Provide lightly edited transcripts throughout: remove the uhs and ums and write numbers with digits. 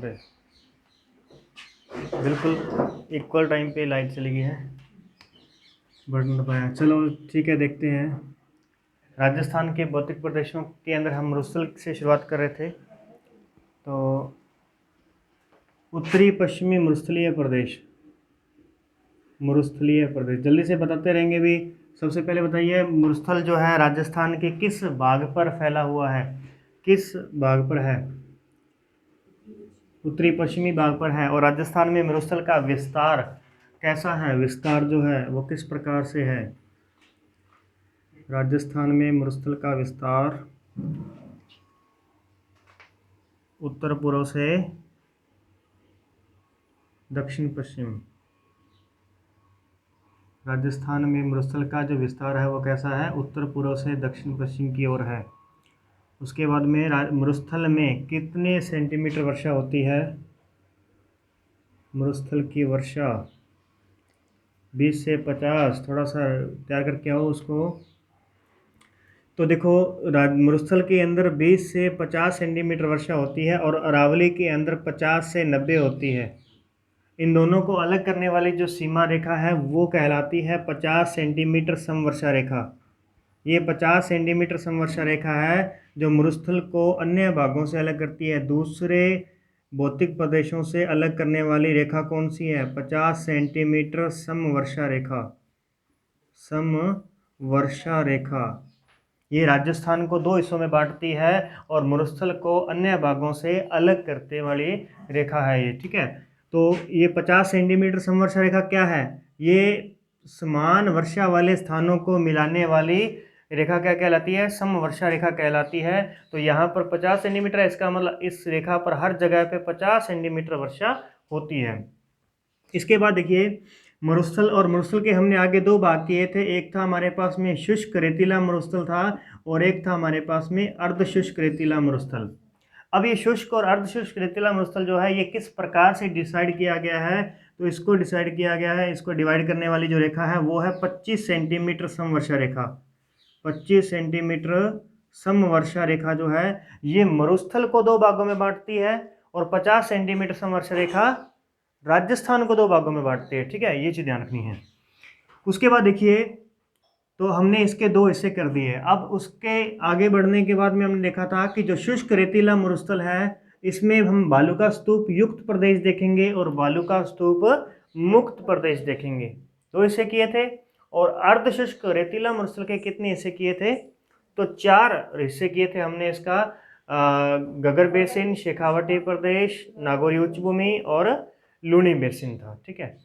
रे, बिल्कुल equal time पे लाइट चली गई है, बटन दबाया। चलो ठीक है, देखते हैं। राजस्थान के भौतिक प्रदेशों के अंदर हम मरुस्थल से शुरुआत कर रहे थे। तो उत्तरी पश्चिमी मरुस्थलीय प्रदेश, मरुस्थलीय प्रदेश जल्दी से बताते रहेंगे भी। सबसे पहले बताइए, मरुस्थल जो है राजस्थान के किस भाग पर फैला हुआ है? किस भाग पर है? उत्तरी पश्चिमी भाग पर है। और राजस्थान में मरुस्थल का विस्तार कैसा है? विस्तार जो है वो किस प्रकार से है? राजस्थान में मरुस्थल का विस्तार उत्तर पूर्व से दक्षिण पश्चिम। राजस्थान में मरुस्थल का जो विस्तार है वो कैसा है? उत्तर पूर्व से दक्षिण पश्चिम की ओर है। उसके बाद में मरुस्थल में कितने सेंटीमीटर वर्षा होती है? मरुस्थल की वर्षा 20 से 50, थोड़ा सा तैयार करके आओ उसको। तो देखो, मरुस्थल के अंदर 20 से 50 सेंटीमीटर वर्षा होती है और अरावली के अंदर 50 से 90 होती है। इन दोनों को अलग करने वाली जो सीमा रेखा है वो कहलाती है 50 सेंटीमीटर समवर्षा रेखा। ये 50 सेंटीमीटर समवर्षा रेखा है जो मरुस्थल को अन्य भागों से अलग करती है। दूसरे भौतिक प्रदेशों से अलग करने वाली रेखा कौन सी है? 50 सेंटीमीटर समवर्षा रेखा। समवर्षा रेखा ये राजस्थान को दो हिस्सों में बांटती है और मरुस्थल को अन्य भागों से अलग करते वाली रेखा है ये, ठीक है। तो ये 50 सेंटीमीटर समवर्षा रेखा क्या है? ये समान वर्षा वाले स्थानों को मिलाने वाली रेखा क्या कहलाती है? समवर्षा रेखा कहलाती है। तो यहाँ पर 50 सेंटीमीटर है, इसका मतलब इस रेखा पर हर जगह पे 50 सेंटीमीटर वर्षा होती है। इसके बाद देखिए, मरुस्थल और मरुस्थल के हमने आगे दो भाग किए थे। एक था हमारे पास में शुष्क रेतीला मरुस्थल था और एक था हमारे पास में अर्धशुष्क रेतीला मरुस्थल। अब ये शुष्क और अर्धशुष्क रेतीला मरुस्थल जो है ये किस प्रकार से डिसाइड किया गया है? तो इसको डिसाइड किया गया है, इसको डिवाइड करने वाली जो रेखा है वो है 25 सेंटीमीटर समवर्षा रेखा। 25 सेंटीमीटर समवर्षा रेखा जो है ये मरुस्थल को दो भागों में बांटती है और 50 सेंटीमीटर समवर्षा रेखा राजस्थान को दो भागों में बांटते हैं, ठीक है। ये चीज़ ध्यान रखनी है। उसके बाद देखिए, तो हमने इसके दो हिस्से कर दिए। अब उसके आगे बढ़ने के बाद में हमने देखा था कि जो शुष्क रेतीला मरुस्थल है इसमें हम बालू का स्तूप युक्त प्रदेश देखेंगे और बालू का स्तूप मुक्त प्रदेश देखेंगे। दो हिस्से किए थे। और अर्धशुष्क रेतीला मरुस्थल के कितने हिस्से किए थे? तो 4 हिस्से किए थे हमने इसका। गगर बेसिन, शेखावटी प्रदेश, नागौरी उच्च भूमि और लूनी बेसिन था, ठीक है।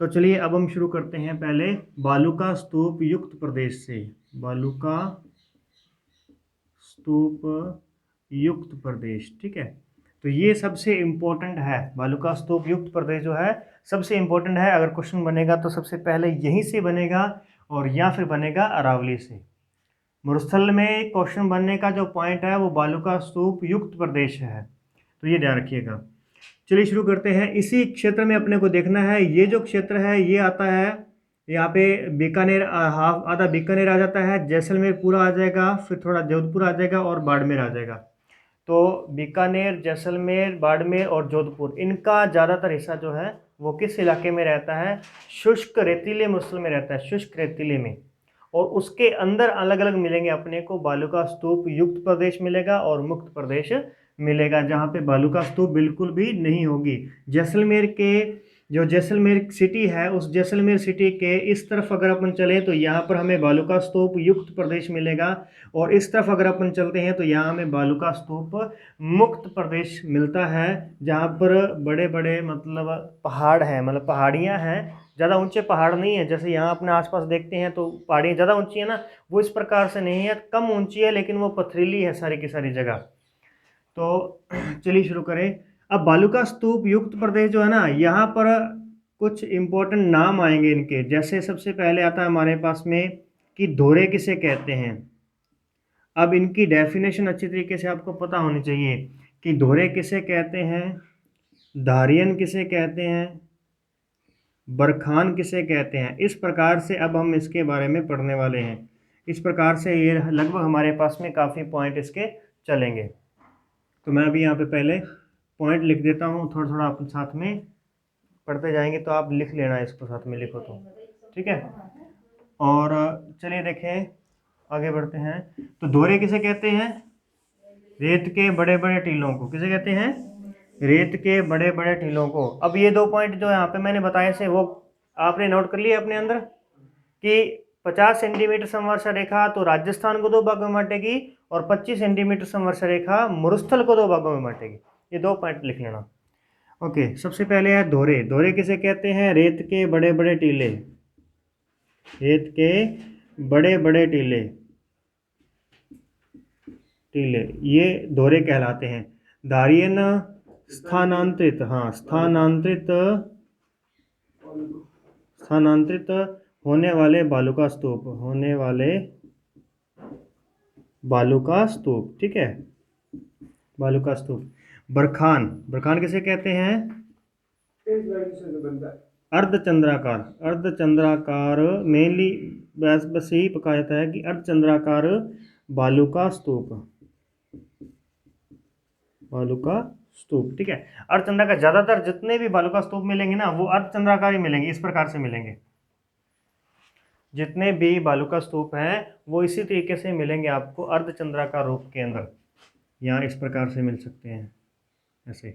तो चलिए अब हम शुरू करते हैं पहले बालू का स्तूप युक्त प्रदेश से। बालू का स्तूप युक्त प्रदेश, ठीक है। तो ये सबसे इम्पोर्टेंट है, बालू का स्तूप युक्त प्रदेश जो है सबसे इम्पोर्टेंट है। अगर क्वेश्चन बनेगा तो सबसे पहले यहीं से बनेगा और या फिर बनेगा अरावली से। मरुस्थल में क्वेश्चन बनने का जो पॉइंट है वो बालू का स्तूप युक्त प्रदेश है, तो ये ध्यान रखिएगा। चलिए शुरू करते हैं। इसी क्षेत्र में अपने को देखना है, ये जो क्षेत्र है ये आता है यहाँ पे बीकानेर, हाफ आधा बीकानेर आ जाता है, जैसलमेर पूरा आ जाएगा, फिर थोड़ा जोधपुर आ जाएगा और बाड़मेर आ जाएगा। तो बीकानेर, जैसलमेर, बाड़मेर और जोधपुर, इनका ज़्यादातर हिस्सा जो है वो किस इलाके में रहता है? शुष्क रेतीले मरुस्थल में रहता है, शुष्क रेतीले में। और उसके अंदर अलग अलग मिलेंगे अपने को, बालू का स्तूप युक्त प्रदेश मिलेगा और मुक्त प्रदेश मिलेगा, जहाँ पे बालू का स्तूप बिल्कुल भी नहीं होगी। जैसलमेर के जो जैसलमेर सिटी है उस जैसलमेर सिटी के इस तरफ अगर अपन चले तो यहाँ पर हमें बालू का स्तूप युक्त प्रदेश मिलेगा और इस तरफ अगर अपन चलते हैं तो यहाँ हमें बालू का स्तूप मुक्त प्रदेश मिलता है, जहाँ पर बड़े बड़े मतलब पहाड़ हैं, मतलब पहाड़ियाँ हैं। ज़्यादा ऊंचे पहाड़ नहीं है, जैसे यहाँ अपने आसपास देखते हैं तो पहाड़ियाँ ज़्यादा ऊंची है ना, वो इस प्रकार से नहीं है, कम ऊंची है लेकिन वो पथरीली है सारी की सारी जगह। तो चलिए शुरू करें। अब बालू का स्तूप युक्त प्रदेश जो है ना, यहाँ पर कुछ इम्पोर्टेंट नाम आएंगे इनके। जैसे सबसे पहले आता है हमारे पास में कि धोरे किसे कहते हैं। अब इनकी डेफिनेशन अच्छी तरीके से आपको पता होनी चाहिए कि धोरे किसे कहते हैं, धारियन किसे कहते हैं, बरखान किसे कहते हैं। इस प्रकार से अब हम इसके बारे में पढ़ने वाले हैं। इस प्रकार से ये लगभग हमारे पास में काफ़ी पॉइंट इसके चलेंगे। तो मैं अभी यहाँ पे पहले पॉइंट लिख देता हूँ, थोड़ा थोड़ा अपन साथ में पढ़ते जाएंगे, तो आप लिख लेना इसको, साथ में लिखो तो ठीक है। और चलिए देखें, आगे बढ़ते हैं। तो दोहरे किसे कहते हैं? रेत के बड़े बड़े टीलों को किसे कहते हैं? रेत के बड़े बड़े टीलों को। अब ये 2 पॉइंट जो यहाँ पे मैंने बताए से, वो आपने नोट कर लिया अपने अंदर कि 50 सेंटीमीटर समवर्षा रेखा तो राजस्थान को 2 भागों में बांटेगी, और 25 सेंटीमीटर समवर्षा रेखा मरुस्थल को 2 भागों में बांटेगी। ये 2 पॉइंट लिख लेना। ओके, सबसे पहले है दोहरे। दोहरे किसे कहते हैं? रेत के बड़े बड़े टीले। रेत के बड़े बड़े टीले, टीले ये दोहरे कहलाते हैं। धारियन स्थानांतरित, हाँ स्थानांतरित होने वाले बालू का स्तूप, होने वाले बालू का स्तूप, ठीक है, बालू का स्तूप। बरखान, बरखान किसे कहते हैं? अर्धचंद्राकार, अर्धचंद्राकार मेनली बस यही कहा जाता है कि अर्धचंद्राकार बालू का स्तूप, बालू का स्तूप, ठीक है। अर्धचंद्राकार, ज्यादातर जितने भी बालू का स्तूप मिलेंगे ना, वो अर्धचंद्राकार ही मिलेंगे, इस प्रकार से मिलेंगे। जितने भी बालू का स्तूप हैं वो इसी तरीके से मिलेंगे आपको, अर्धचंद्राकार रूप के अंदर, यहाँ इस प्रकार से मिल सकते हैं ऐसे।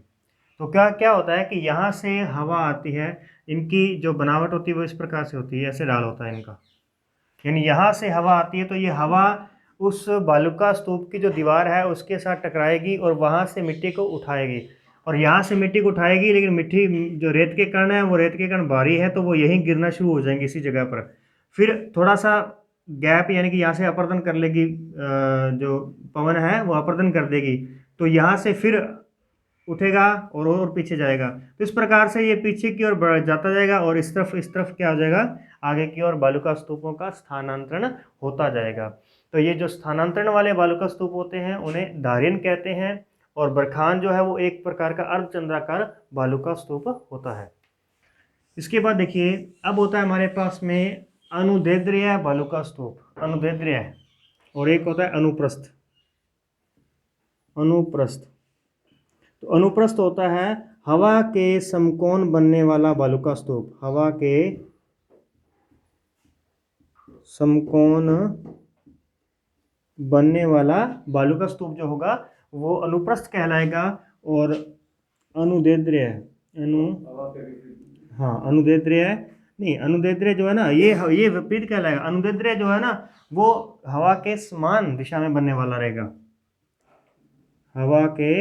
तो क्या क्या होता है कि यहाँ से हवा आती है, इनकी जो बनावट होती है वो इस प्रकार से होती है, ऐसे ढाल होता है इनका, यानी यहाँ से हवा आती है तो ये हवा उस बालू का स्तूप की जो दीवार है उसके साथ टकराएगी और वहाँ से मिट्टी को उठाएगी, और यहाँ से मिट्टी को उठाएगी, लेकिन मिट्टी जो रेत के कण है वो रेत के कण भारी है, तो वो यहीं गिरना शुरू हो जाएंगे इसी जगह पर। फिर थोड़ा सा गैप, यानी कि यहाँ से अपर्दन कर लेगी, जो पवन है वो अपर्दन कर देगी, तो यहाँ से फिर उठेगा और पीछे जाएगा। तो इस प्रकार से ये पीछे की ओर बढ़ जाता जाएगा, और इस तरफ क्या हो जाएगा, आगे की ओर बालू का स्तूपों का स्थानांतरण होता जाएगा। तो ये जो स्थानांतरण वाले बालू का स्तूप होते हैं उन्हें धारियन कहते हैं, और बरखान जो है वो एक प्रकार का अर्धचंद्राकार बालू का स्तूप होता है। इसके बाद देखिए, अब होता है हमारे पास में अनुदैर्ध्य बालू का स्तूप, अनुदैर्ध्य, और एक होता है अनुप्रस्थ। अनुप्रस्थ, तो अनुप्रस्थ होता है हवा के समकोण बनने वाला बालू का स्तूप, हवा के समकोण बनने वाला बालू का स्तूप जो होगा वो अनुप्रस्थ कहलाएगा। और अनुदैर्ध्य, अनुदैर्ध्य नहीं, अनुदैर्ध्य जो है ना, ये विपरीत कहलाएगा। अनुदैर्ध्य जो है ना वो हवा के समान दिशा में बनने वाला रहेगा, हवा के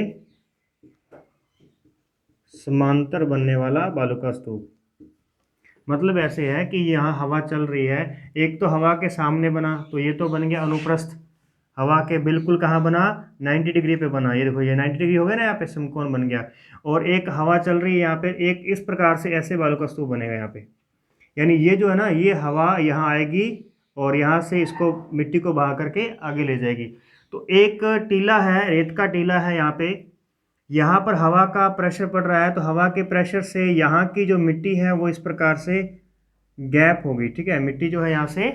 समांतर बनने वाला बालू का स्तूप। मतलब ऐसे है कि यहाँ हवा चल रही है, एक तो हवा के सामने बना, तो ये तो बन गया अनुप्रस्थ। हवा के बिल्कुल कहाँ बना? 90 डिग्री पे बना, ये देखो ये 90 डिग्री हो गया ना, यहाँ पे समकोण बन गया। और एक हवा चल रही है यहाँ पे, एक इस प्रकार से ऐसे बालू का स्तूप बनेगा यहाँ पे, यानी ये जो है ना, ये हवा यहाँ आएगी और यहाँ से इसको मिट्टी को बहा करके आगे ले जाएगी। तो एक टीला है, रेत का टीला है यहाँ पे, यहाँ पर हवा का प्रेशर पड़ रहा है, तो हवा के प्रेशर से यहाँ की जो मिट्टी है वो इस प्रकार से गैप होगी, ठीक है। मिट्टी जो है यहाँ से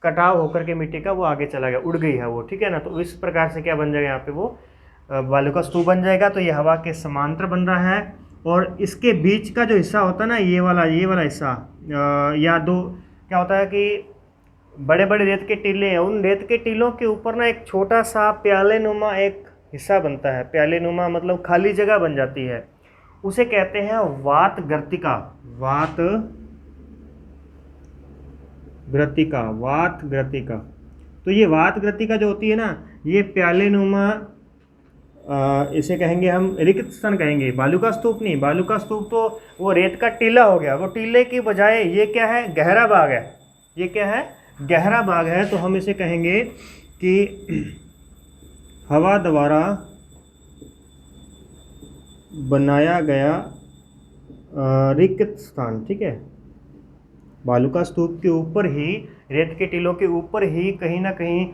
कटाव होकर के मिट्टी का वो आगे चला गया, उड़ गई है वो, ठीक है ना। तो इस प्रकार से क्या बन जाएगा यहाँ पे, वो बालू का स्तूप बन जाएगा। तो ये हवा के समांतर बन रहा है, और इसके बीच का जो हिस्सा होता है ना, ये वाला हिस्सा, या दो क्या होता है कि बड़े बड़े रेत के टीले हैं, उन रेत के टीलों के ऊपर ना एक छोटा सा प्याले नुमा एक हिस्सा बनता है। प्याले नुमा मतलब खाली जगह बन जाती है, उसे कहते हैं वात गर्तिका। वात ग्रतिका, वात ग्रतिका। तो ये वात ग्रतिका जो होती है ना, ये प्याले नुमा, इसे कहेंगे हम रिक्त स्थान कहेंगे, बालू का स्तूप नहीं। बालू का स्तूप तो वो रेत का टीला हो गया, वो टीले की बजाय ये क्या है, गहरा भाग है। ये क्या है, गहरा भाग है। तो हम इसे कहेंगे कि हवा द्वारा बनाया गया रिक्त स्थान, ठीक है। बालू का स्तूप के ऊपर ही, रेत के टीलों के ऊपर ही कहीं ना कहीं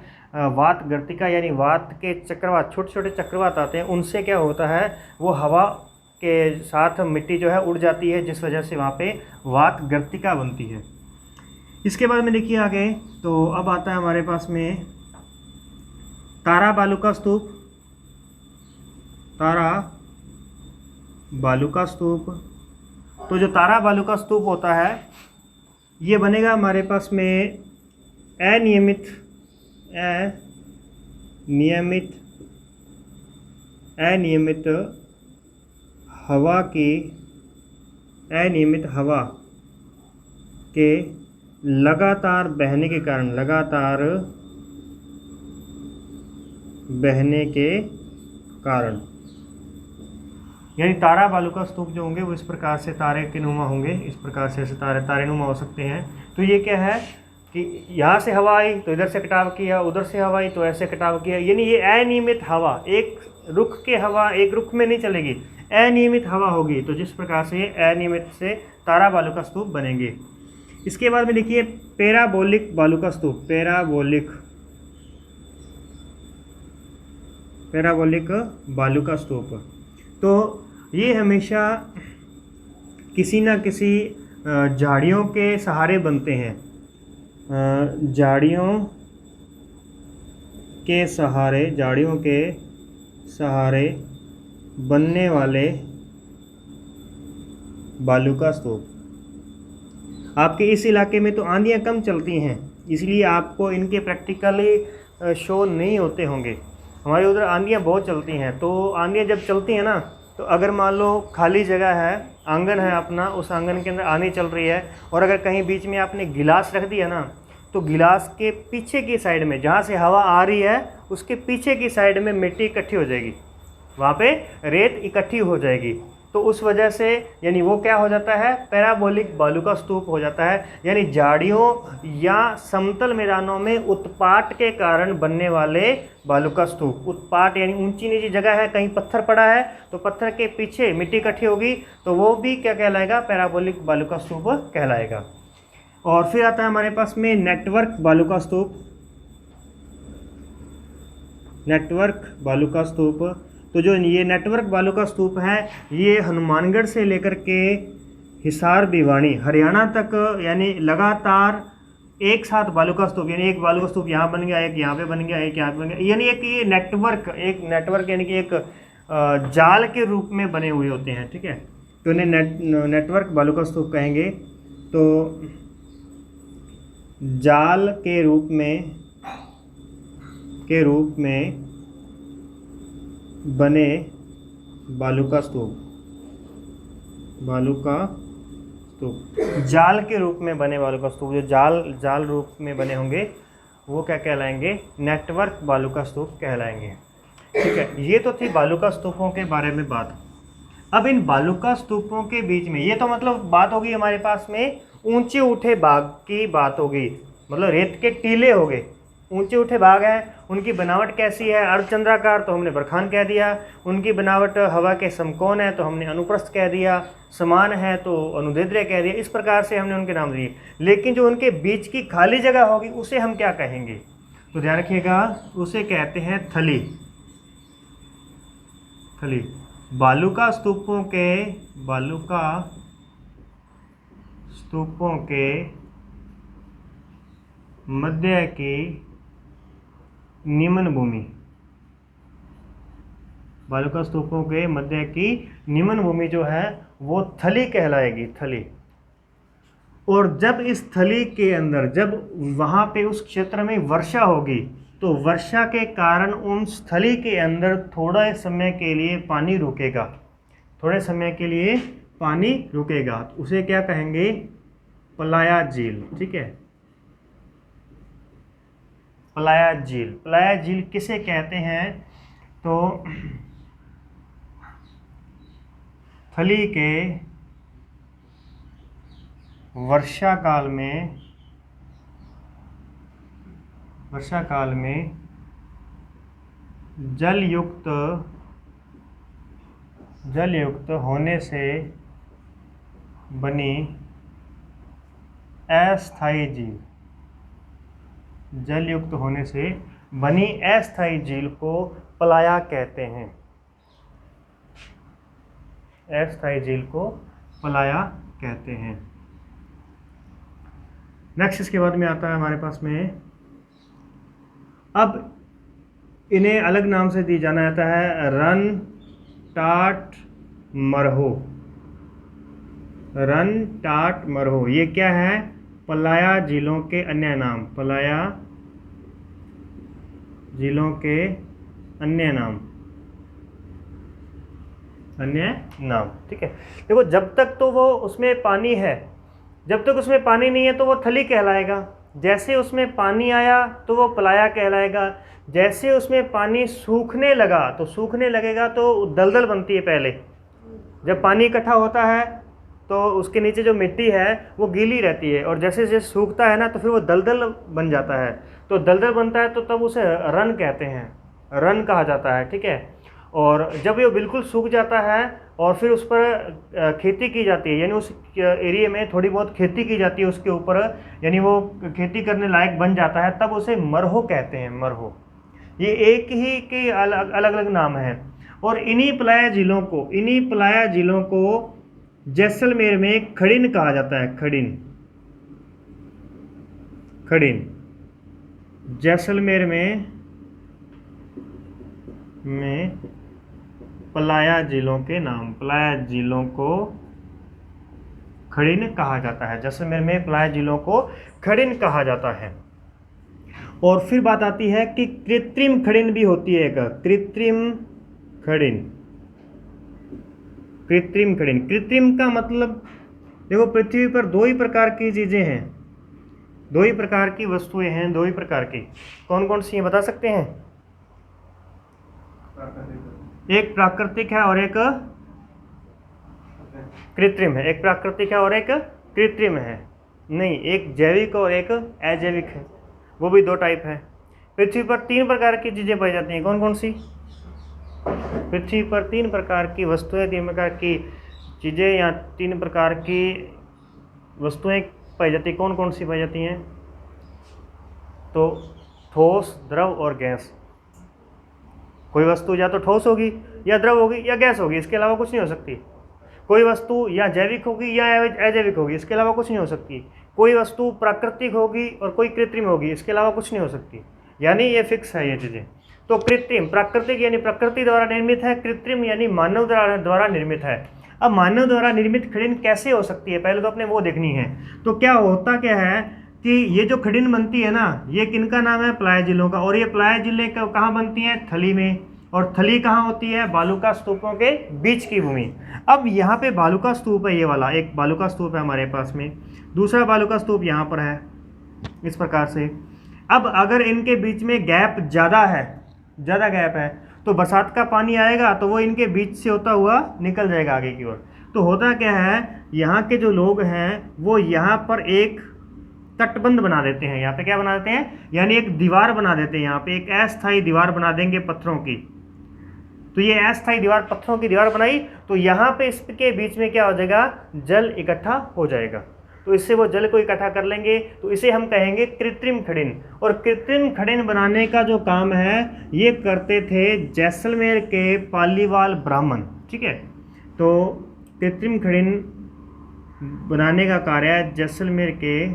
वात गर्तिका, यानी वात के चक्रवात, छोटे छोटे चक्रवात आते हैं, उनसे क्या होता है, वो हवा के साथ मिट्टी जो है उड़ जाती है, जिस वजह से वहाँ पे वात गर्तिका बनती है। इसके बाद में देखिए आगे, तो अब आता है हमारे पास में तारा बालू का स्तूप। तारा बालू का स्तूप। तो जो तारा बालू का स्तूप होता है ये बनेगा हमारे पास में अनियमित अनियमित हवा के लगातार बहने के कारण यानी तारा बालू का स्तूप जो होंगे वो इस प्रकार से तारे के नुमा होंगे, इस प्रकार से ऐसे तारे नुमा हो सकते हैं। तो ये क्या है कि यहाँ से हवा आई तो इधर से कटाव किया, उधर से हवा आई तो ऐसे कटाव किया, यानी ये अनियमित हवा एक रुख में नहीं चलेगी, अनियमित हवा होगी। तो जिस प्रकार से अनियमित से तारा बालू का स्तूप बनेंगे। इसके बाद में देखिए पैराबोलिक बालू का स्तूप, पैराबोलिक बालू का स्तूप। तो ये हमेशा किसी न किसी झाड़ियों के सहारे बनते हैं, झाड़ियों के सहारे बनने वाले बालू का स्तूप। आपके इस इलाके में तो आंधियाँ कम चलती हैं, इसलिए आपको इनके प्रैक्टिकली शो नहीं होते होंगे। हमारे उधर आंधियाँ बहुत चलती हैं। तो आंधियाँ जब चलती हैं ना, तो अगर मान लो खाली जगह है, आंगन है अपना, उस आंगन के अंदर आंधी चल रही है और अगर कहीं बीच में आपने गिलास रख दिया ना, तो गिलास के पीछे की साइड में जहाँ से हवा आ रही है उसके पीछे की साइड में मिट्टी इकट्ठी हो जाएगी, वहाँ पे रेत इकट्ठी हो जाएगी। तो उस वजह से यानी वो क्या हो जाता है, पैराबोलिक बालू का स्तूप हो जाता है। यानी झाड़ियों या समतल मैदानों में उत्पाट के कारण बनने वाले बालू का स्तूप। उत्पाट यानी ऊंची नीची जगह है, कहीं पत्थर पड़ा है तो पत्थर के पीछे मिट्टी इकट्ठी होगी, तो वो भी क्या कहलाएगा, पैराबोलिक बालू का स्तूप कहलाएगा। और फिर आता है हमारे पास में नेटवर्क बालू का स्तूप। नेटवर्क बालू का स्तूप, तो जो ये नेटवर्क बालू का स्तूप है ये हनुमानगढ़ से लेकर के हिसार भिवानी हरियाणा तक यानी लगातार एक साथ बालू का स्तूप, यानी एक बालू का स्तूप यहाँ बन गया, एक यहाँ पे बन गया, एक यहाँ पे बन गया, यानी एक ये नेटवर्क यानी कि एक जाल के रूप में बने हुए होते हैं। ठीक है, तो इन्हें नेटवर्क बालू का स्तूप कहेंगे। तो जाल के रूप में बने बालू का स्तूप, जाल के रूप में बने बालू का स्तूप, जो जाल रूप में बने होंगे वो क्या कहलाएंगे, नेटवर्क बालू का स्तूप कहलाएंगे। ठीक है, ये तो थी बालू का स्तूपों के बारे में बात। अब इन बालू का स्तूपों के बीच में ये तो मतलब बात होगी हमारे पास में ऊंचे उठे भाग की बात होगी, मतलब रेत के टीले हो गए, ऊंचे उठे भाग हैं, उनकी बनावट कैसी है, अर्धचंद्राकार तो हमने बरखान कह दिया, उनकी बनावट हवा के समकोण है तो हमने अनुप्रस्थ कह दिया, समान है तो अनुदैर्ध्य कह दिया। इस प्रकार से हमने उनके नाम दिए। लेकिन जो उनके बीच की खाली जगह होगी उसे हम क्या कहेंगे, तो ध्यान रखिएगा, उसे कहते हैं थली। बालू का स्तूपों के मध्य की निम्न भूमि, बालू का स्तूपों के मध्य की निम्न भूमि जो है वो थली कहलाएगी, थली। और जब इस थली के अंदर, जब वहाँ पे उस क्षेत्र में वर्षा होगी तो वर्षा के कारण उस थली के अंदर थोड़ा समय के लिए पानी रुकेगा, उसे क्या कहेंगे, पलाया झील। ठीक है, पलाया झील किसे कहते हैं, तो थली के वर्षा काल में जलयुक्त होने से बनी अस्थायी झील, जलयुक्त होने से बनी अस्थायी झील को पलाया कहते हैं, अस्थायी झील को पलाया कहते हैं। नेक्स्ट इसके बाद में आता है हमारे पास में, अब इन्हें अलग नाम से दी जाना आता है रन, टाट, मरहो, रन टाट मरहो, ये क्या है? पलाया जिलों के अन्य नाम, पलाया जिलों के अन्य नाम, अन्य नाम। ठीक है, देखो जब तक तो वो उसमें पानी है, जब तक उसमें पानी नहीं है तो वो थली कहलाएगा। जैसे उसमें पानी आया तो वो पलाया कहलाएगा। जैसे उसमें पानी सूखने लगा, तो सूखने लगेगा तो दलदल बनती है पहले। जब पानी इकट्ठा होता है तो उसके नीचे जो मिट्टी है वो गीली रहती है, और जैसे जैसे सूखता है ना तो फिर वो दलदल बन जाता है। तो दलदल बनता है तो तब उसे रन कहते हैं, रन कहा जाता है। ठीक है, और जब ये बिल्कुल सूख जाता है और फिर उस पर खेती की जाती है, यानी उस एरिया में थोड़ी बहुत खेती की जाती है उसके ऊपर, यानी वो खेती करने लायक बन जाता है, तब उसे मरहो कहते हैं, मरहो। ये एक ही के अलग अलग नाम हैं। और इन्हीं पलाया जिलों को जैसलमेर में खड़िन कहा जाता है, खड़िन, खड़िन। जैसलमेर में पलाया जिलों के नाम, पलाया जिलों को खड़िन कहा जाता है। जैसलमेर में पलाया जिलों को खड़िन कहा जाता है। और फिर बात आती है कि कृत्रिम खड़िन भी होती है एक, कृत्रिम खड़िन। कृत्रिम खड़िन, कृत्रिम का मतलब देखो पृथ्वी पर दो ही प्रकार की चीजें हैं, दो ही प्रकार की वस्तुएं हैं, दो ही प्रकार की। कौन कौन सी हैं बता सकते हैं? एक प्राकृतिक है और एक कृत्रिम है। एक प्राकृतिक है और एक कृत्रिम है। नहीं, एक जैविक और एक अजैविक है, वो भी दो टाइप है। पृथ्वी पर 3 प्रकार की चीजें पाई जाती हैं। कौन कौन सी? पृथ्वी पर 3 प्रकार की वस्तुएं, 3 प्रकार की चीजें या 3 प्रकार की वस्तुएं पाई जाती हैं। कौन कौन सी पाई जाती हैं? तो ठोस, द्रव और गैस। कोई वस्तु या तो ठोस होगी या द्रव होगी या गैस होगी, इसके अलावा कुछ नहीं हो सकती। कोई वस्तु या जैविक होगी या अजैविक होगी, इसके अलावा कुछ नहीं हो सकती। कोई वस्तु प्राकृतिक होगी और कोई कृत्रिम होगी, इसके अलावा कुछ नहीं हो सकती। यानी ये फिक्स है ये चीज़ें। तो कृत्रिम, प्राकृतिक यानी प्रकृति द्वारा निर्मित है, कृत्रिम यानी मानव द्वारा निर्मित है। अब मानव द्वारा निर्मित खड़िन कैसे हो सकती है, पहले तो अपने वो देखनी है। तो क्या होता क्या है कि ये जो खड़िन बनती है ना, ये किनका नाम है? पलाया जिलों का। और ये पलाया जिले कहाँ बनती हैं? थली में। और थली कहाँ होती है? बालूका स्तूपों के बीच की भूमि। अब यहाँ पे बालूका स्तूप है, ये वाला एक बालूका स्तूप है हमारे पास में, दूसरा बालूका स्तूप यहाँ पर है इस प्रकार से। अब अगर इनके बीच में गैप ज़्यादा है, ज़्यादा गैप है, तो बरसात का पानी आएगा तो वो इनके बीच से होता हुआ निकल जाएगा आगे की ओर। तो होता क्या है, यहाँ के जो लोग हैं वो यहाँ पर एक तटबंध बना देते हैं। यहाँ पे क्या बना देते हैं? यानी एक दीवार बना देते हैं। यहाँ पे एक अस्थायी दीवार बना देंगे पत्थरों की। तो ये अस्थायी दीवार, पत्थरों की दीवार बनाई, तो यहाँ पे इसके बीच में क्या हो जाएगा? जल इकट्ठा हो जाएगा। तो इससे वो जल को इकट्ठा कर लेंगे, तो इसे हम कहेंगे कृत्रिम खड़िन। और कृत्रिम खड़िन बनाने का जो काम है ये करते थे जैसलमेर के पालीवाल ब्राह्मण। ठीक है, तो कृत्रिम खड़िन बनाने का कार्य जैसलमेर के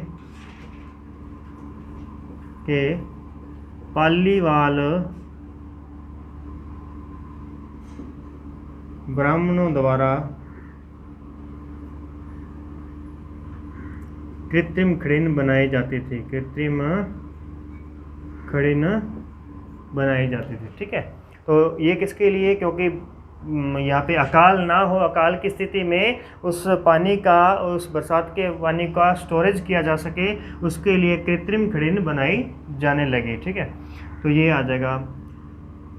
पालीवाल ब्राह्मणों द्वारा कृत्रिम खड़िन बनाई जाती थी, कृत्रिम खड़िन बनाई जाती थी। ठीक है, तो ये किसके लिए? क्योंकि यहाँ पे अकाल ना हो, अकाल की स्थिति में उस पानी का, उस बरसात के पानी का स्टोरेज किया जा सके, उसके लिए कृत्रिम खड़िन बनाई जाने लगी। ठीक है, तो ये आ जाएगा।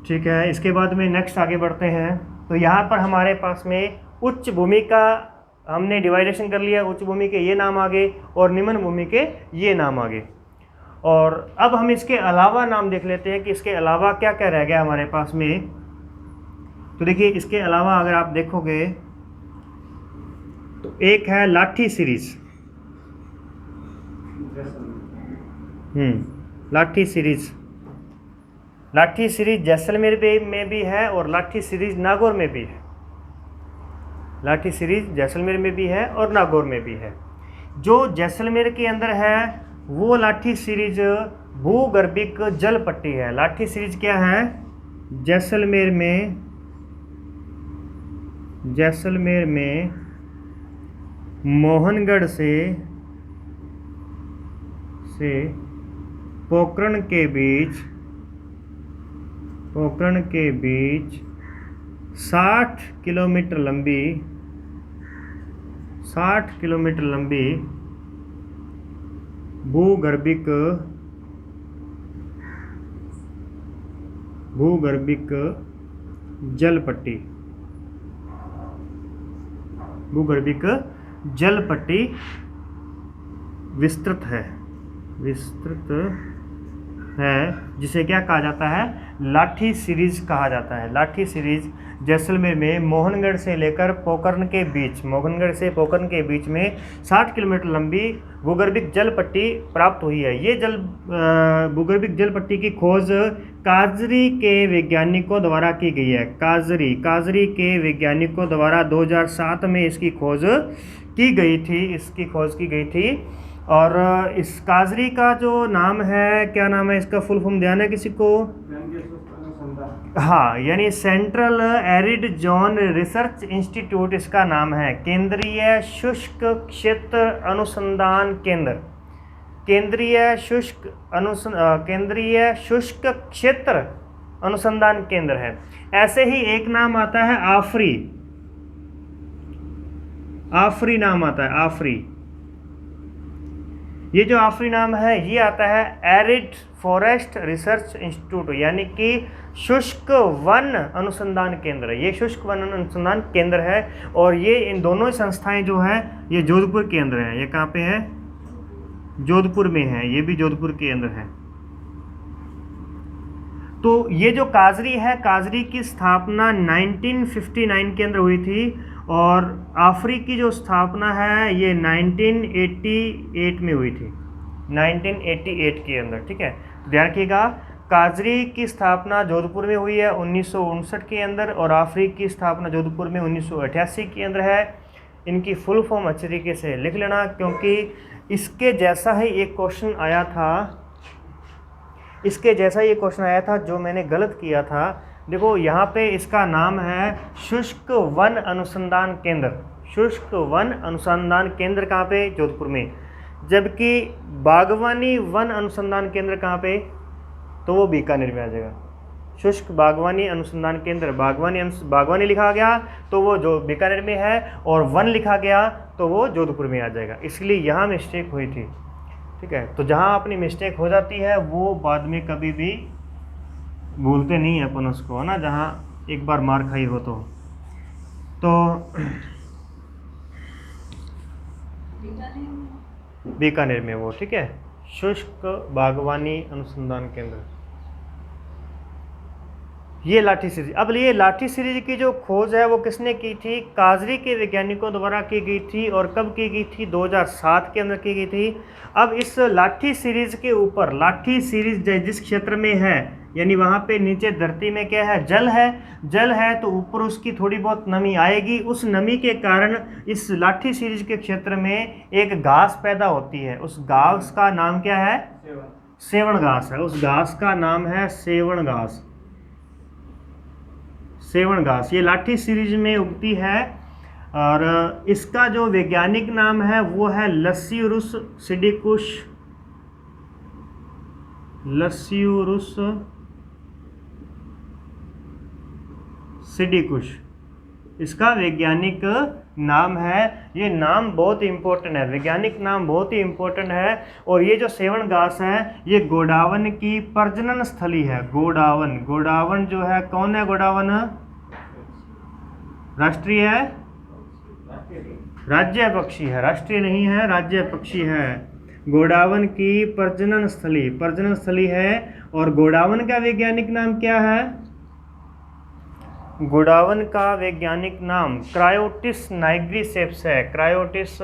ठीक है, इसके बाद में नेक्स्ट आगे बढ़ते हैं। तो यहाँ पर हमारे पास में उच्च भूमि का हमने डिवाइडेशन कर लिया। उच्च भूमि के ये नाम आ गए और निम्न भूमि के ये नाम आ गए। और अब हम इसके अलावा नाम देख लेते हैं कि इसके अलावा क्या क्या रह गया हमारे पास में। तो देखिए, इसके अलावा अगर आप देखोगे तो एक है लाठी सीरीज। लाठी सीरीज, लाठी सीरीज जैसलमेर में भी है और लाठी सीरीज नागौर में भी है। लाठी सीरीज जैसलमेर में भी है और नागौर में भी है। जो जैसलमेर के अंदर है वो लाठी सीरीज भूगर्भिक जल पट्टी है। लाठी सीरीज क्या है? जैसलमेर में जैसलमेर में मोहनगढ़ से पोखरण के बीच 60 किलोमीटर लंबी भूगर्भिक जल पट्टी विस्तृत है, जिसे क्या कहा जाता है, लाठी सीरीज कहा जाता है। लाठी सीरीज जैसलमेर में मोहनगढ़ से पोखरण के बीच में 60 किलोमीटर लंबी भूगर्भिक जल पट्टी प्राप्त हुई है। ये भूगर्भिक जल पट्टी की खोज काजरी के वैज्ञानिकों द्वारा की गई है। काजरी के वैज्ञानिकों द्वारा 2007 में इसकी खोज की गई थी। और इस काजरी का जो नाम है, क्या नाम है इसका, फुल फॉर्म ध्यान है किसी को? हाँ, यानी central arid zone research institute इसका नाम है। केंद्रीय शुष्क क्षेत्र अनुसंधान केंद्र, केंद्रीय शुष्क क्षेत्र अनुसंधान केंद्र है। ऐसे ही एक नाम आता है आफरी नाम आता है, आफरी। ये जो आफरी नाम है ये आता है एरिड फॉरेस्ट रिसर्च इंस्टीट्यूट, यानी कि शुष्क वन अनुसंधान केंद्र। ये शुष्क वन अनुसंधान केंद्र है और ये इन दोनों संस्थाएं जो है ये जोधपुर के अंदर है। ये कहाँ पे है? जोधपुर में है, ये भी जोधपुर के अंदर है। तो ये जो काजरी है, काजरी की स्थापना 1959 के अंदर हुई थी और आफरी की जो स्थापना है ये 1988 में हुई थी, 1988 के अंदर। ठीक है, तो ध्यान रखिएगा, काजरी की स्थापना जोधपुर में हुई है 1959 के अंदर और आफरी की स्थापना जोधपुर में 1988 के अंदर है। इनकी फुल फॉर्म अच्छे तरीके से लिख लेना, क्योंकि इसके जैसा ही एक क्वेश्चन आया था जो मैंने गलत किया था। देखो यहाँ पे इसका नाम है शुष्क वन अनुसंधान केंद्र। शुष्क वन अनुसंधान केंद्र कहाँ पे? जोधपुर में। जबकि बागवानी वन अनुसंधान केंद्र कहाँ पे? तो वो बीकानेर में आ जाएगा। शुष्क बागवानी अनुसंधान केंद्र, बागवानी लिखा गया तो वो जो बीकानेर में है, और वन लिखा गया तो वो जोधपुर में आ जाएगा। इसलिए यहाँ मिस्टेक हुई थी। ठीक है, तो जहाँ अपनी मिस्टेक हो जाती है वो बाद में कभी भी भूलते नहीं है अपन उसको, है ना, जहाँ एक बार मार खाई हो तो बीकानेर में वो। ठीक है, शुष्क बागवानी अनुसंधान केंद्र, ये लाठी सीरीज। अब ये लाठी सीरीज की जो खोज है वो किसने की थी? काजरी के वैज्ञानिकों द्वारा की गई थी। और कब की गई थी? 2007 के अंदर की गई थी। अब इस लाठी सीरीज के ऊपर, लाठी सीरीज जिस क्षेत्र में है, यानी वहाँ पे नीचे धरती में क्या है? जल है तो ऊपर उसकी थोड़ी बहुत नमी आएगी। उस नमी के कारण इस लाठी सीरीज के क्षेत्र में एक घास पैदा होती है। उस घास का नाम क्या है? सेवण घास है। उस घास का नाम है सेवण घास। ये लाठी सीरीज में उगती है और इसका जो वैज्ञानिक नाम है वो है लस्यूरुस सिडिकुश इसका वैज्ञानिक नाम है। ये नाम बहुत इंपॉर्टेंट है, वैज्ञानिक नाम बहुत ही इंपॉर्टेंट है। और ये जो सेवण घास है ये गोडावन की प्रजनन स्थली है। गोडावन जो है, कौन है गोडावन? राष्ट्रीय है, राज्य पक्षी है, राष्ट्रीय नहीं है, राज्य पक्षी है। गोडावन की प्रजनन स्थली है। और गोडावन का वैज्ञानिक नाम क्या है? गोडावन का वैज्ञानिक नाम क्रायोटिस नाइग्रीसेप्स है। क्रायोटिस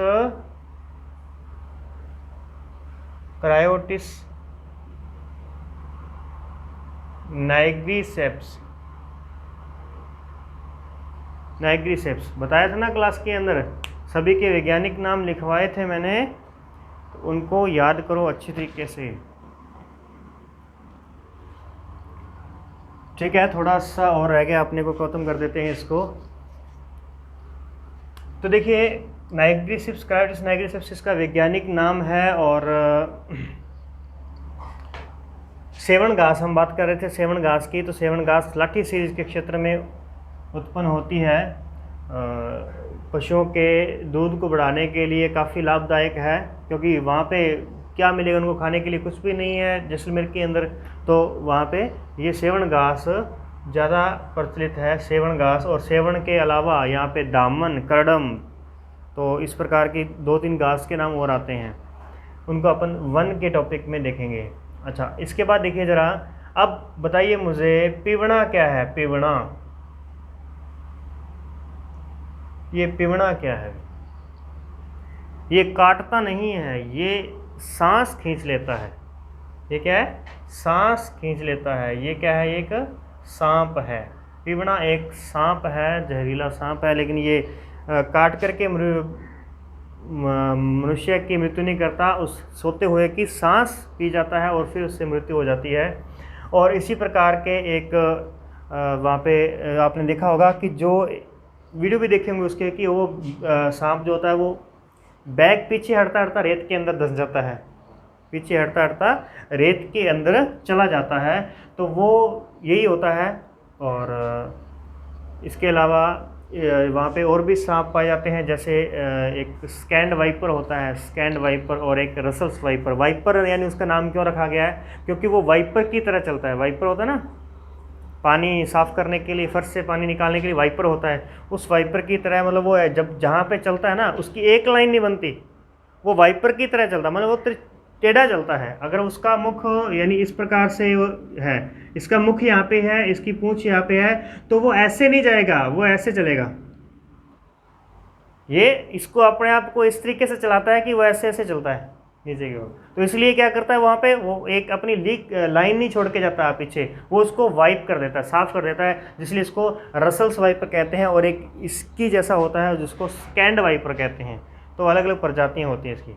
नाइग्रीसेप्स बताया था ना क्लास के अंदर। सभी के वैज्ञानिक नाम लिखवाए थे मैंने, तो उनको याद करो अच्छी तरीके से। ठीक है, थोड़ा सा और रह गया, अपने को खत्म कर देते हैं इसको। तो देखिए नाइग्रिसिप्स क्रायोटिस नाइग्रिसिप्स इसका वैज्ञानिक नाम है। और सेवन घास हम बात कर रहे थे सेवन घास की, तो सेवन घास लाठी सीरीज के क्षेत्र में उत्पन्न होती है। पशुओं के दूध को बढ़ाने के लिए काफ़ी लाभदायक है, क्योंकि वहाँ पे क्या मिलेगा उनको खाने के लिए, कुछ भी नहीं है जैसलमेर के अंदर। तो वहाँ पे ये सेवन घास ज़्यादा प्रचलित है, सेवन घास। और सेवन के अलावा यहाँ पे दामन, करडम, तो इस प्रकार की 2-3 घास के नाम और आते हैं, उनको अपन वन के टॉपिक में देखेंगे। अच्छा, इसके बाद देखिए ज़रा, अब बताइए मुझे पिवणा क्या है। पिवणा, ये पिवणा क्या है? ये काटता नहीं है, ये सांस खींच लेता है। ये क्या है? सांस खींच लेता है। ये क्या है? एक सांप है। पिवणा एक सांप है, जहरीला सांप है, लेकिन ये काट करके मनुष्य की मृत्यु नहीं करता, उस सोते हुए की सांस पी जाता है और फिर उससे मृत्यु हो जाती है। और इसी प्रकार के एक वहाँ पे आपने देखा होगा कि जो वीडियो भी देखेंगे उसके, कि वो सांप जो होता है वो बैग पीछे हटता हटता रेत के अंदर धंस जाता है, पीछे हटता हटता रेत के अंदर चला जाता है। तो वो यही होता है। और इसके अलावा वहाँ पे और भी सांप पाए जाते हैं, जैसे एक स्कैंड वाइपर होता है, स्कैंड वाइपर, और एक रसल्स वाइपर। वाइपर यानी उसका नाम क्यों रखा गया है? क्योंकि वो वाइपर की तरह चलता है। वाइपर होता है ना, पानी साफ़ करने के लिए, फर्श से पानी निकालने के लिए वाइपर होता है, उस वाइपर की तरह। मतलब वो है, जब जहाँ पे चलता है ना उसकी एक लाइन नहीं बनती, वो वाइपर की तरह चलता है, मतलब वो टेढ़ा चलता है। अगर उसका मुख यानी इस प्रकार से है, इसका मुख यहाँ पे है, इसकी पूंछ यहाँ पे है, तो वो ऐसे नहीं जाएगा, वो ऐसे चलेगा। ये इसको अपने आप को इस तरीके से चलाता है कि वो ऐसे ऐसे चलता है नीचे की ओर। तो इसलिए क्या करता है, वहाँ पे वो एक अपनी लीक लाइन नहीं छोड़ के जाता है पीछे, वो उसको वाइप कर देता है, साफ कर देता है, जिसलिए इसको रसल्स वाइपर कहते हैं। और एक इसकी जैसा होता है जिसको स्कैंड वाइपर कहते हैं। तो अलग अलग प्रजातियाँ होती हैं इसकी,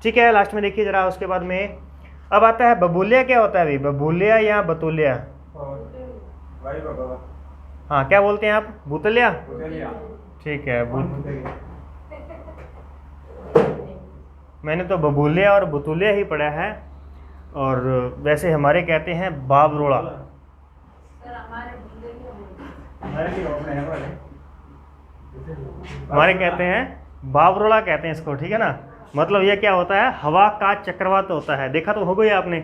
ठीक है। लास्ट में देखिए जरा, उसके बाद में अब आता है बबूलिया। क्या होता है अभी? बबूलिया या बतूलिया? हाँ, क्या बोलते हैं आप? बुतलिया? ठीक है, मैंने तो बबूलिया और बुतुलिया ही पढ़ा है। और वैसे हमारे कहते हैं बाबरोड़ा। हमारे कहते हैं बाबरोड़ा कहते हैं इसको, ठीक है ना। मतलब ये क्या होता है? हवा का चक्रवात होता है। देखा तो होगा ही आपने,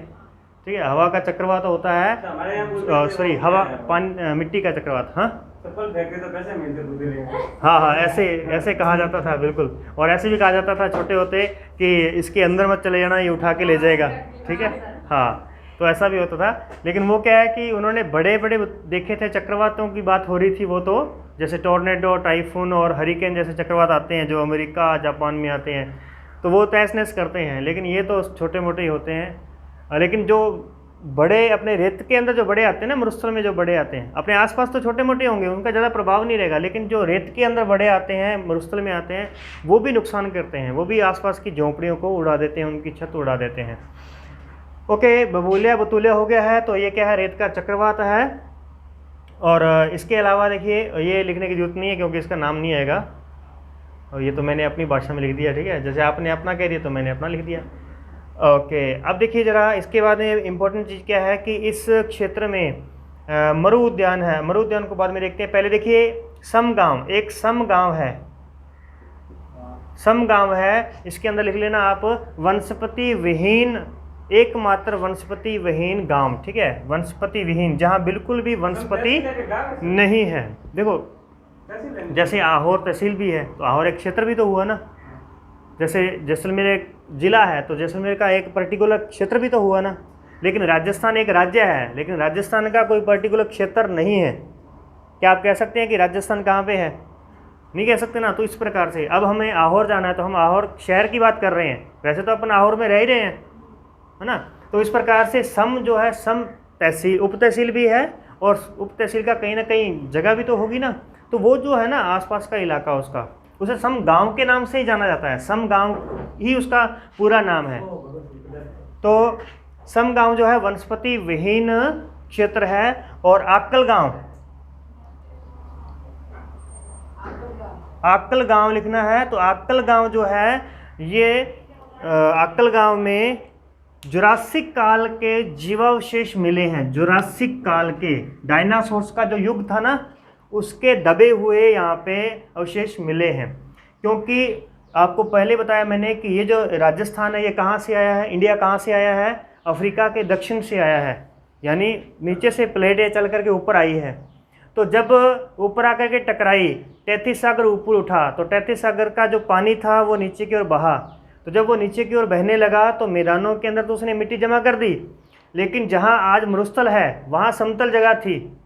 ठीक है। हवा का चक्रवात होता है, सॉरी, हवा पानी मिट्टी का चक्रवात। हाँ चप्पल फेंके तो कैसे मिलते? हाँ, ऐसे ऐसे कहा जाता था, बिल्कुल। और ऐसे भी कहा जाता था छोटे होते कि इसके अंदर मत चले जाना, ये उठा के ले जाएगा, ठीक है। हाँ, तो ऐसा भी होता था। लेकिन वो क्या है कि उन्होंने बड़े बड़े देखे थे, चक्रवातों की बात हो रही थी वो, तो जैसे टॉर्नेडो, टाइफून और हरिकेन जैसे चक्रवात आते हैं जो अमेरिका, जापान में आते हैं, तो वो तहस नहस करते हैं। लेकिन ये तो छोटे मोटे ही होते हैं। लेकिन जो बड़े अपने रेत के अंदर जो बड़े आते हैं ना, मरुस्थल में जो बड़े आते हैं, अपने आसपास तो छोटे मोटे होंगे, उनका ज़्यादा प्रभाव नहीं रहेगा। लेकिन जो रेत के अंदर बड़े आते हैं, मरुस्थल में आते हैं, वो भी नुकसान करते हैं, वो भी आसपास की झोंपड़ियों को उड़ा देते हैं, उनकी छत उड़ा देते हैं। ओके, बबूलिया बतूलिया हो गया है। तो ये क्या है? रेत का चक्रवात है। और इसके अलावा देखिए, ये लिखने की जरूरत नहीं है क्योंकि इसका नाम नहीं आएगा, और ये तो मैंने अपनी भाषा में लिख दिया, ठीक है। जैसे आपने अपना कह दिया तो मैंने अपना लिख दिया। ओके, अब देखिए ज़रा, इसके बाद में इम्पोर्टेंट चीज़ क्या है कि इस क्षेत्र में मरु उद्यान है। मरु उद्यान को बाद में देखते हैं। पहले देखिए समगांव, एक समगांव है, समगांव है। इसके अंदर लिख लेना आप, वनस्पति विहीन, एकमात्र वनस्पति विहीन गांव, ठीक है। वनस्पति विहीन, जहाँ बिल्कुल भी वनस्पति नहीं है। देखो, जैसे आहोर तहसील भी है, तो आहोर एक क्षेत्र भी तो हुआ ना। जैसे जैसलमेर एक जिला है, तो जैसलमेर का एक पर्टिकुलर क्षेत्र भी तो हुआ ना। लेकिन राजस्थान एक राज्य है, लेकिन राजस्थान का कोई पर्टिकुलर क्षेत्र नहीं है। क्या आप कह सकते हैं कि राजस्थान कहाँ पे है? नहीं कह सकते ना। तो इस प्रकार से अब हमें आहोर जाना है, तो हम आहोर शहर की बात कर रहे हैं, वैसे तो अपन आहोर में रह ही रहे हैं, है ना। तो इस प्रकार से सम जो है, सम तहसील, उप तहसील भी है, और उप तहसील का कहीं ना कहीं जगह भी तो होगी ना। तो वो जो है ना आसपास का इलाका, उसका उसे सम गांव के नाम से ही जाना जाता है। सम गांव ही उसका पूरा नाम है। तो सम गांव जो है वनस्पति विहीन क्षेत्र है। और आक्कल गांव, आक्कल गांव लिखना है। तो आक्कल गांव जो है ये आक्कल गांव में जुरासिक काल के जीवावशेष मिले हैं। जुरासिक काल के डायनासोर्स का जो युग था ना, उसके दबे हुए यहाँ पे अवशेष मिले हैं। क्योंकि आपको पहले बताया मैंने कि ये जो राजस्थान है ये कहाँ से आया है, इंडिया कहाँ से आया है, अफ्रीका के दक्षिण से आया है, यानी नीचे से प्लेटें चल करके ऊपर आई है। तो जब ऊपर आकर के टकराई, तैतीस सागर ऊपर उठा, तो तैतीस सागर का जो पानी था वो नीचे की ओर बहा। तो जब वो नीचे की ओर बहने लगा तो मैदानों के अंदर तो उसने मिट्टी जमा कर दी, लेकिन जहाँ आज मरुस्थल है वहाँ समतल जगह थी,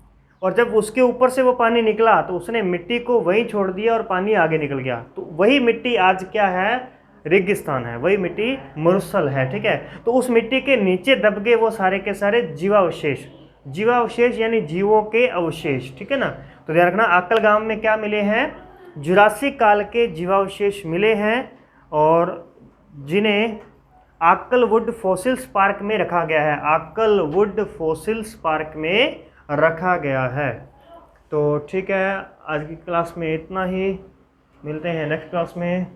और जब उसके ऊपर से वो पानी निकला तो उसने मिट्टी को वहीं छोड़ दिया और पानी आगे निकल गया। तो वही मिट्टी आज क्या है, रेगिस्तान है, वही मिट्टी मरुस्थल है। ठीक है, तो उस मिट्टी के नीचे दब गए वो सारे के सारे जीवावशेष। जीवावशेष यानी जीवों के अवशेष। ठीक है ना, तो ध्यान रखना आक्कल गांव में क्या मिले हैं, जुरासिक काल के जीवावशेष मिले हैं, और जिन्हें आक्कल वुड फॉसिल्स पार्क में रखा गया है। आक्कल वुड फॉसिल्स पार्क में रखा गया है। तो ठीक है, आज की क्लास में इतना ही, मिलते हैं नेक्स्ट क्लास में।